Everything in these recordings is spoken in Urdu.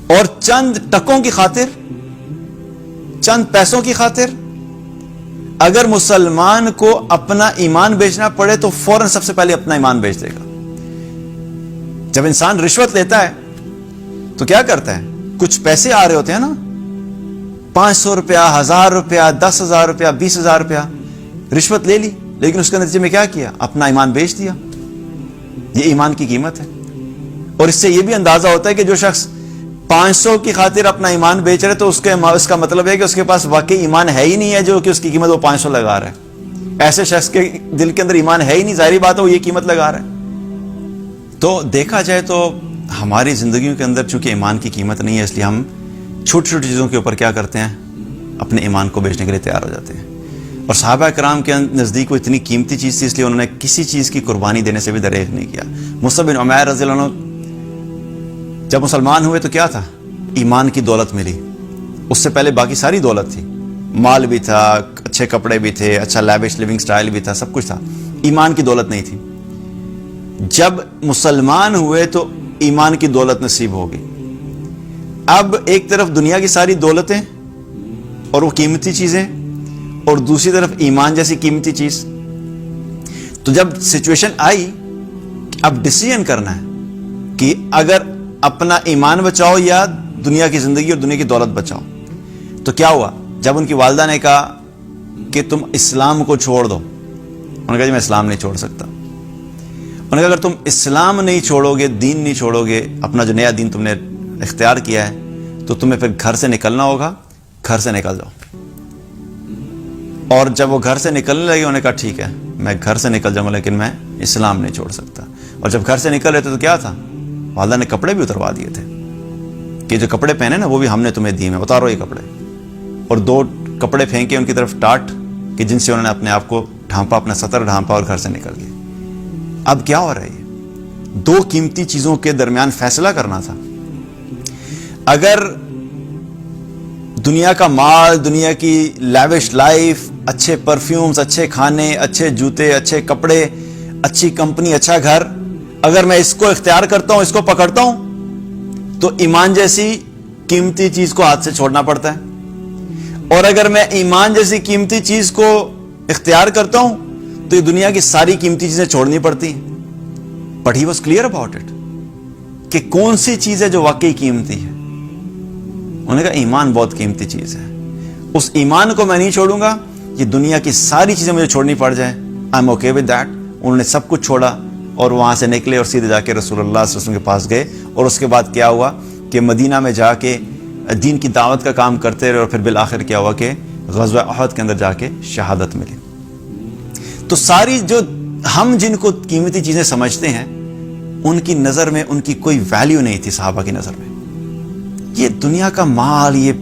اور چند ٹکوں کی خاطر، چند پیسوں کی خاطر اگر مسلمان کو اپنا ایمان بیچنا پڑے تو فوراً سب سے پہلے اپنا ایمان بیچ دے گا۔ جب انسان رشوت لیتا ہے تو کیا کرتا ہے؟ کچھ پیسے آ رہے ہوتے ہیں نا، 500 روپیہ، 1000 روپیہ، 10,000 روپیہ، 20,000 روپیہ، رشوت لے لی، لیکن اس کے نتیجے میں کیا کیا؟ اپنا ایمان بیچ دیا۔ یہ ایمان کی قیمت ہے۔ اور اس سے یہ بھی اندازہ ہوتا ہے کہ جو شخص 500 کی خاطر اپنا ایمان بیچ رہے تو اس کا مطلب ہے کہ اس کے پاس واقعی ایمان ہے ہی نہیں ہے، جو کہ اس کی قیمت وہ 500 لگا رہا ہے۔ ایسے شخص کے دل کے اندر ایمان ہے ہی نہیں، ظاہری بات ہے وہ یہ قیمت لگا رہا ہے۔ تو دیکھا جائے تو ہماری زندگیوں کے اندر چونکہ ایمان کی قیمت نہیں ہے، اس لیے ہم چھوٹی چھوٹی چیزوں کے اوپر کیا کرتے ہیں؟ اپنے ایمان کو بیچنے کے لیے تیار ہو جاتے ہیں۔ اور صحابہ کرام کے نزدیک وہ اتنی قیمتی چیز تھی، اس لیے انہوں نے کسی چیز کی قربانی دینے سے بھی دریغ نہیں کیا۔ مصعب بن عمیر رضی اللہ عنہ جب مسلمان ہوئے تو کیا تھا؟ ایمان کی دولت ملی۔ اس سے پہلے باقی ساری دولت تھی، مال بھی تھا، اچھے کپڑے بھی تھے، اچھا لیوش لیونگ سٹائل بھی تھا، سب کچھ تھا، ایمان کی دولت نہیں تھی۔ جب مسلمان ہوئے تو ایمان کی دولت نصیب ہوگی۔ اب ایک طرف دنیا کی ساری دولتیں اور وہ قیمتی چیزیں، اور دوسری طرف ایمان جیسی قیمتی چیز۔ تو جب سچویشن آئی اب ڈیسیژن کرنا ہے کہ اگر اپنا ایمان بچاؤ یا دنیا کی زندگی اور دنیا کی دولت بچاؤ، تو کیا ہوا؟ جب ان کی والدہ نے کہا کہ تم اسلام کو چھوڑ دو، انہوں نے کہا جی میں اسلام نہیں چھوڑ سکتا۔ انہوں نے کہا اگر تم اسلام نہیں چھوڑو گے، دین نہیں چھوڑو گے، اپنا جو نیا دین تم نے اختیار کیا ہے، تو تمہیں پھر گھر سے نکلنا ہوگا، گھر سے نکل جاؤ۔ اور جب وہ گھر سے نکلنے لگے انہوں نے کہا ٹھیک ہے میں گھر سے نکل جاؤں گا، لیکن میں اسلام نہیں چھوڑ سکتا۔ اور جب گھر سے نکل رہے تھے تو کیا تھا؟ والدہ نے کپڑے بھی اتروا دیے تھے کہ جو کپڑے پہنے نا وہ بھی ہم نے تمہیں دیے ہیں، اتارو یہ کپڑے۔ اور 2 کپڑے پھینکے ان کی طرف ٹاٹ کہ جن سے انہوں نے اپنے آپ کو ڈھانپا، اپنا سطر ڈھانپا اور گھر سے نکل گئے۔ اب کیا ہو رہا ہے؟ 2 قیمتی چیزوں کے درمیان فیصلہ کرنا تھا۔ اگر دنیا کا مال، دنیا کی لیوش لائف، اچھے پرفیومز، اچھے کھانے، اچھے جوتے، اچھے کپڑے، اچھی کمپنی، اچھا گھر، اگر میں اس کو اختیار کرتا ہوں، اس کو پکڑتا ہوں، تو ایمان جیسی قیمتی چیز کو ہاتھ سے چھوڑنا پڑتا ہے۔ اور اگر میں ایمان جیسی قیمتی چیز کو اختیار کرتا ہوں تو یہ دنیا کی ساری قیمتی چیزیں چھوڑنی پڑتی ہیں۔ But he was clear about it کہ کون سی چیز ہے جو واقعی قیمتی ہے۔ انہوں نے کہا ایمان بہت قیمتی چیز ہے، اس ایمان کو میں نہیں چھوڑوں گا، یہ دنیا کی ساری چیزیں مجھے چھوڑنی پڑ جائیں، I am okay with that. انہوں نے سب کچھ چھوڑا اور وہاں سے نکلے اور سیدھے جا کے رسول اللہ صلی اللہ علیہ وسلم کے پاس گئے۔ اور اس کے بعد کیا ہوا کہ مدینہ میں جا کے دین کی دعوت کا کام کرتے رہے، اور پھر بالآخر کیا ہوا کہ غزوہ احد کے اندر جا کے شہادت ملی۔ تو ساری جو ہم جن کو قیمتی چیزیں سمجھتے ہیں ان کی نظر میں ان کی کوئی ویلیو نہیں تھی صحابہ کی نظر میں۔ یہ دنیا کا مال، یہ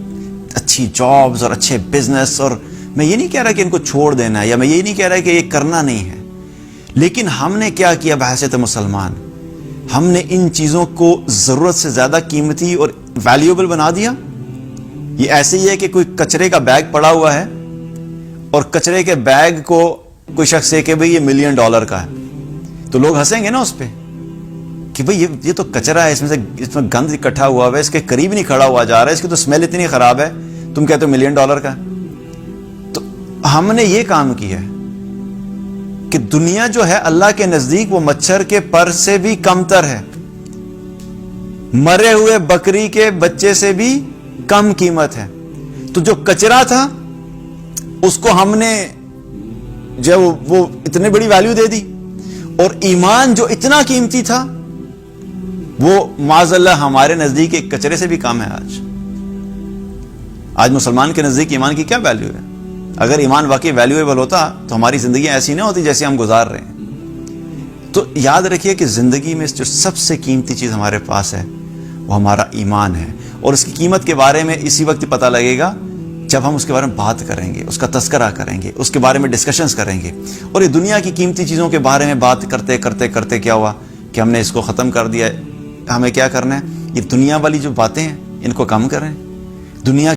اچھی جابز اور اچھے بزنس، اور میں یہ نہیں کہہ رہا کہ ان کو چھوڑ دینا ہے، یا میں یہ نہیں کہہ رہا کہ یہ کرنا نہیں ہے، لیکن ہم نے کیا کیا بحیثیت مسلمان؟ ہم نے ان چیزوں کو ضرورت سے زیادہ قیمتی اور ویلیوبل بنا دیا۔ یہ ایسے ہی ہے کہ کوئی کچرے کا بیگ پڑا ہوا ہے اور کچرے کے بیگ کو کوئی شخص ہے کہ بھئی یہ $1 ملین کا ہے، تو لوگ ہنسیں گے نا اس پہ کہ بھئی یہ تو کچرا ہے، اس میں گند اکٹھا ہوا ہے، اس کے قریب نہیں کھڑا ہوا جا رہا ہے، اس کی تو اسمیل اتنی خراب ہے، تم کہتے ہو $1 ملین کا ہے۔ تو ہم نے یہ کام کیا ہے کہ دنیا جو ہے اللہ کے نزدیک وہ مچھر کے پر سے بھی کمتر ہے، مرے ہوئے بکری کے بچے سے بھی کم قیمت ہے۔ تو جو کچرا تھا اس کو ہم نے جو وہ اتنی بڑی ویلیو دے دی، اور ایمان جو اتنا قیمتی تھا وہ معاذ اللہ ہمارے نزدیک ایک کچرے سے بھی کم ہے۔ آج مسلمان کے نزدیک ایمان کی کیا ویلیو ہے؟ اگر ایمان واقعی ویلیویبل ہوتا تو ہماری زندگی ایسی نہ ہوتی جیسے ہم گزار رہے ہیں۔ تو یاد رکھیے کہ زندگی میں جو سب سے قیمتی چیز ہمارے پاس ہے وہ ہمارا ایمان ہے، اور اس کی قیمت کے بارے میں اسی وقت پتہ لگے گا جب ہم اس کے بارے میں بات کریں گے، اس کا تذکرہ کریں گے، اس کے بارے میں ڈسکشنز کریں گے۔ اور یہ دنیا کی قیمتی چیزوں کے بارے میں بات کرتے کرتے کرتے کیا ہوا کہ ہم نے اس کو ختم کر دیا۔ ہمیں کیا کرنا ہے؟ یہ دنیا والی جو باتیں ہیں ان کو کم کریں، دنیا